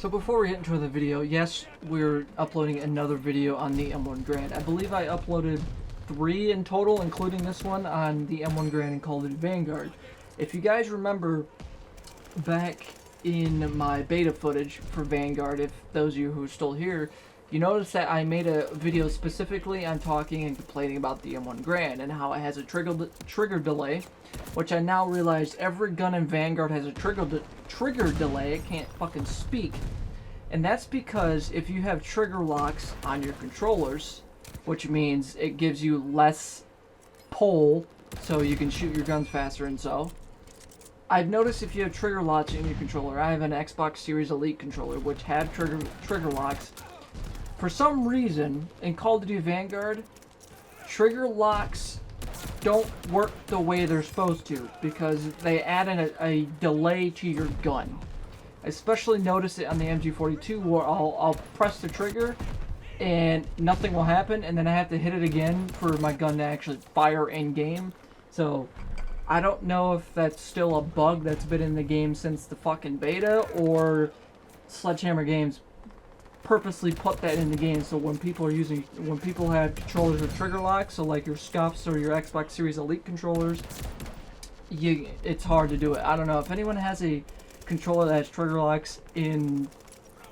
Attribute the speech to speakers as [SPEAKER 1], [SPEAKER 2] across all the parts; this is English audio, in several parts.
[SPEAKER 1] So before we get into the video, yes, we're uploading another video on the M1 Garand. I believe I uploaded 3 in total, including this one on the M1 Garand and Call of Duty Vanguard. If you guys remember back in my beta footage for Vanguard, if those of you who are still here, you notice that I made a video specifically on talking and complaining about the M1 Garand and how it has a trigger delay, which I now realize every gun in Vanguard has a trigger delay. I can't fucking speak. And that's because if you have trigger locks on your controllers, which means it gives you less pull so you can shoot your guns faster and so. I've noticed if you have trigger locks in your controller, I have an Xbox Series Elite controller which have trigger locks. For some reason, in Call of Duty Vanguard, trigger locks don't work the way they're supposed to because they add in a delay to your gun. I especially notice it on the MG42 where I'll press the trigger and nothing will happen, and then I have to hit it again for my gun to actually fire in-game. So I don't know if that's still a bug that's been in the game since the fucking beta, or Sledgehammer Games purposely put that in the game so when people have controllers with trigger locks, so like your Scuffs or your Xbox Series Elite controllers, it's hard to do it. I don't know if anyone has a controller that has trigger locks in,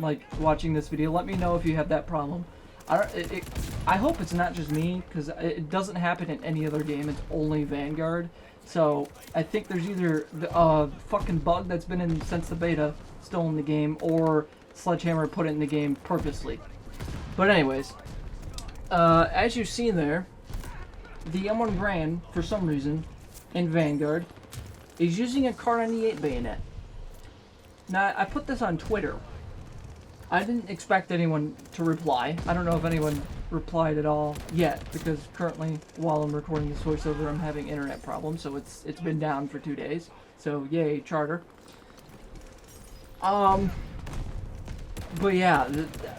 [SPEAKER 1] like, watching this video. Let me know if you have that problem. I hope it's not just me, because it doesn't happen in any other game. It's only Vanguard. So I think there's either a fucking bug that's been in since the beta still in the game, or Sledgehammer put it in the game purposely. But anyways, as you've seen there, the M1 Garand, for some reason, in Vanguard, is using a Kar 98 bayonet. Now, I put this on Twitter. I didn't expect anyone to reply. I don't know if anyone replied at all yet, because currently, while I'm recording this voiceover, I'm having internet problems, so it's been down for 2 days. So, yay, Charter. But yeah,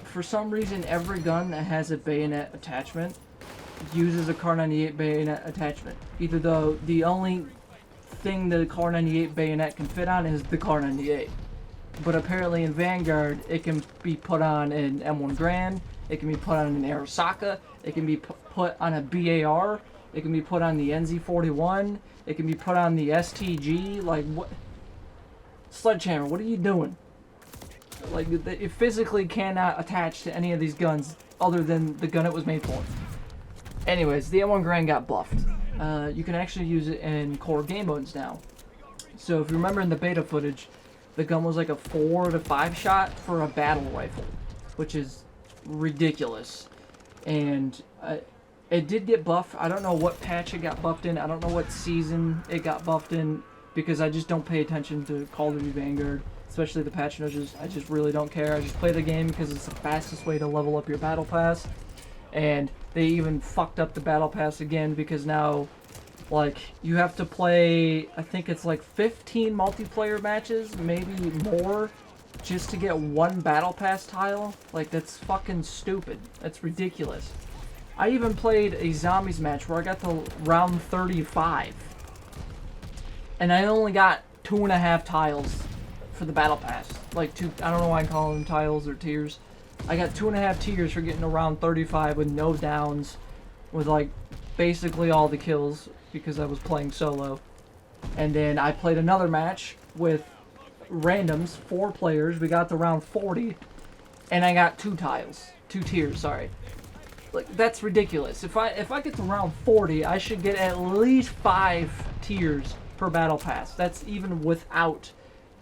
[SPEAKER 1] for some reason, every gun that has a bayonet attachment uses a Kar 98 bayonet attachment. Either the only thing the Kar 98 bayonet can fit on is the Kar 98. But apparently in Vanguard, it can be put on an M1 Garand, it can be put on an Arasaka, it can be put on a BAR, it can be put on the NZ41, it can be put on the STG. Like, what? Sledgehammer, what are you doing? Like, it physically cannot attach to any of these guns other than the gun it was made for. Anyways, the M1 Garand got buffed. You can actually use it in core game modes now. So if you remember in the beta footage, the gun was like a 4 to 5 shot for a battle rifle, which is ridiculous. And it did get buffed. I don't know what patch it got buffed in. I don't know what season it got buffed in, because I just don't pay attention to Call of Duty Vanguard, especially the patch notes. I just really don't care. I just play the game because it's the fastest way to level up your battle pass. And they even fucked up the battle pass again, because now, like, you have to play, I think it's like 15 multiplayer matches, maybe more, just to get one battle pass tile. Like, that's fucking stupid. That's ridiculous. I even played a zombies match where I got to round 35. And I only got 2.5 tiles for the battle pass. Like, I don't know why I call them tiles or tiers. I got 2.5 tiers for getting around 35 with no downs, with like basically all the kills, because I was playing solo. And then I played another match with randoms, 4 players. We got to round 40, and I got 2 tiers, sorry. Like, that's ridiculous. If I get to round 40, I should get at least 5 tiers per battle pass. That's even without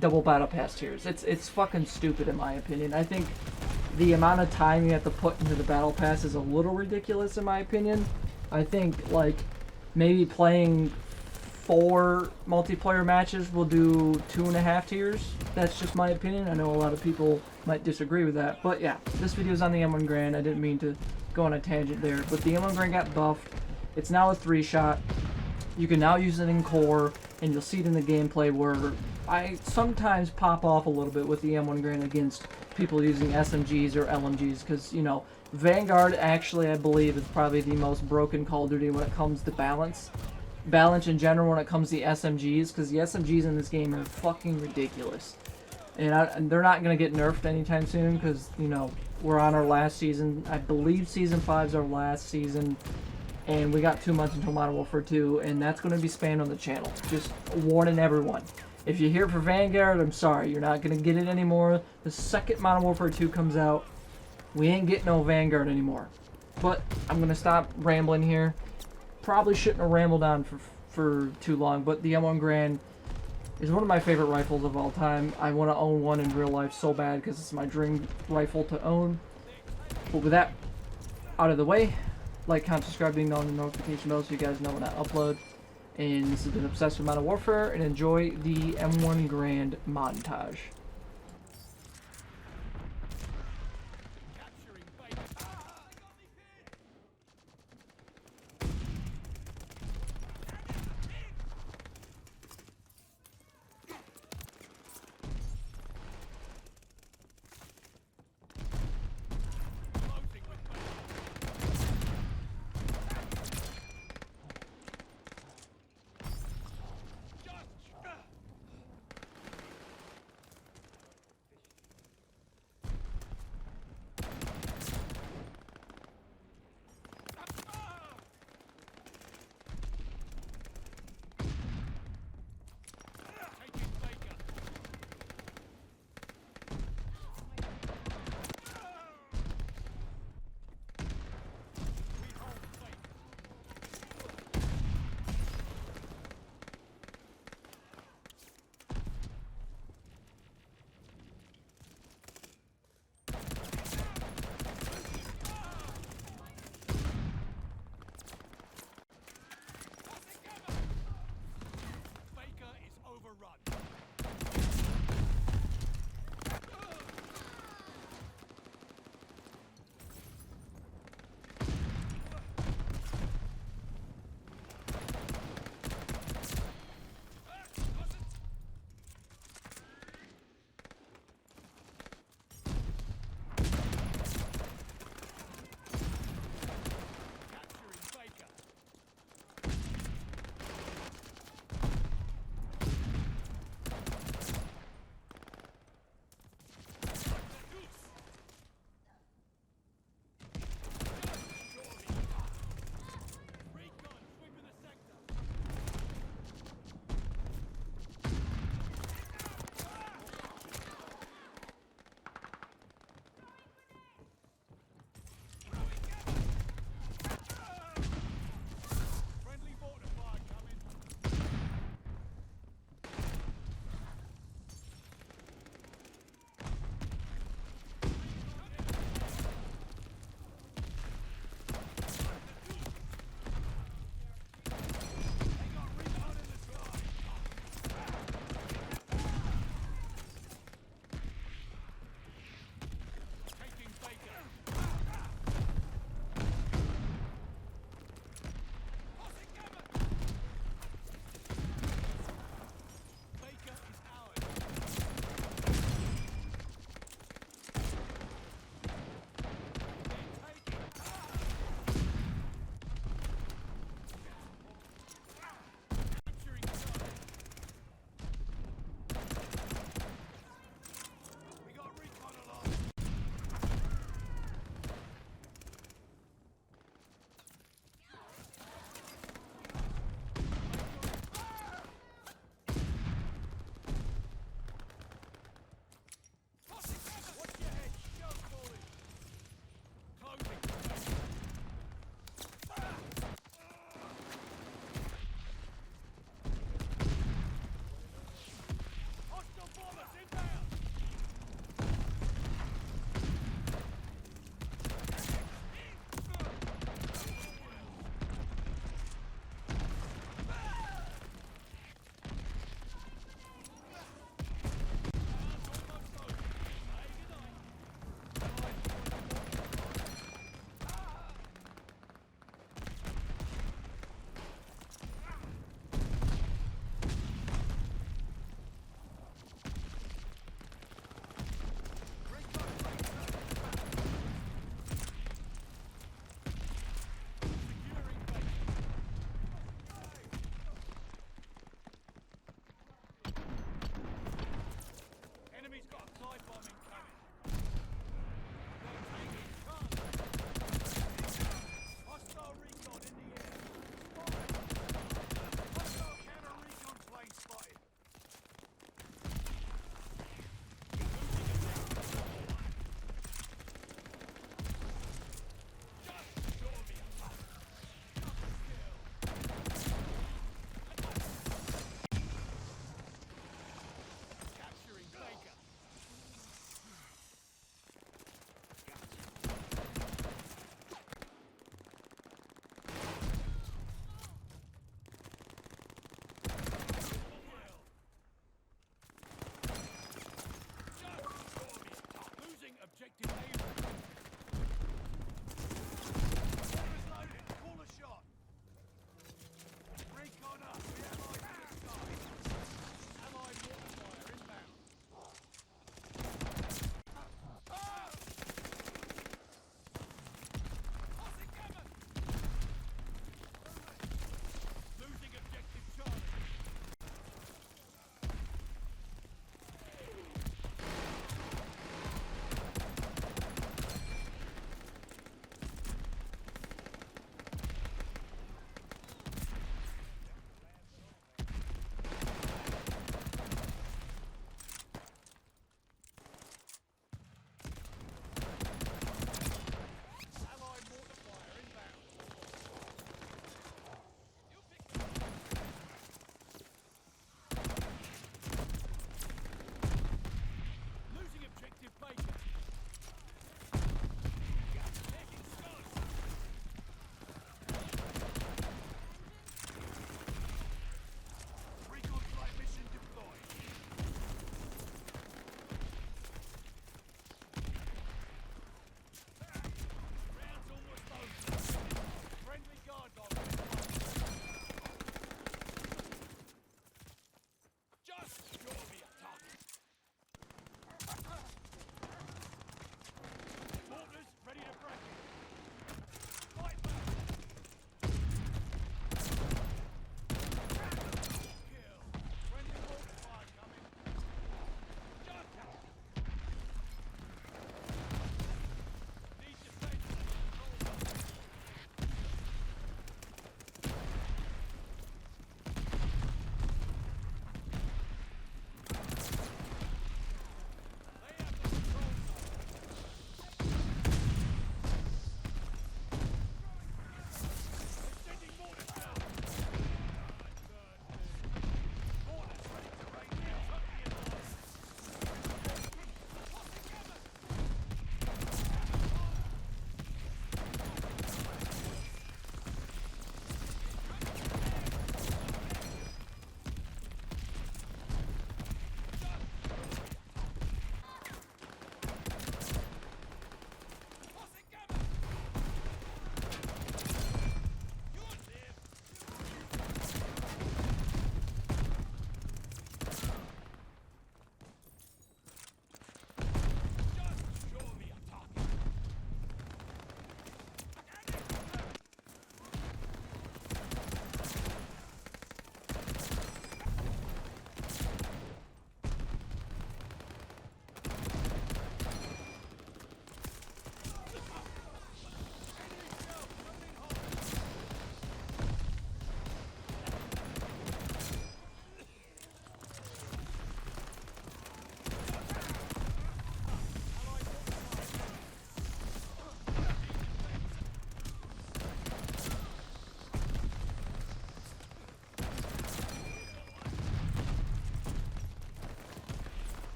[SPEAKER 1] double battle pass tiers. It's fucking stupid in my opinion. I think the amount of time you have to put into the battle pass is a little ridiculous in my opinion. I think, like, maybe playing 4 multiplayer matches will do 2.5 tiers. That's just my opinion. I know a lot of people might disagree with that. But yeah, this video is on the M1 Garand. I didn't mean to go on a tangent there. But the M1 Garand got buffed. It's now a 3-shot. You can now use it in core, and you'll see it in the gameplay where I sometimes pop off a little bit with the M1 Garand against people using SMGs or LMGs, because, you know, Vanguard actually, I believe, is probably the most broken Call of Duty when it comes to balance. Balance in general when it comes to the SMGs, because the SMGs in this game are fucking ridiculous. And they're not going to get nerfed anytime soon because, you know, we're on our last season. I believe Season 5 is our last season, and we got 2 months until Modern Warfare 2, and that's going to be spanned on the channel. Just warning everyone. If you're here for Vanguard, I'm sorry, you're not going to get it anymore. The second Modern Warfare 2 comes out, we ain't getting no Vanguard anymore. But I'm going to stop rambling here. Probably shouldn't have rambled on for too long, but the M1 Garand is one of my favorite rifles of all time. I want to own one in real life so bad because it's my dream rifle to own. But with that out of the way, like, comment, subscribe, ding on the notification bell so you guys know when I upload. And this has been Obsessed with Modern Warfare, and enjoy the M1 Garand montage.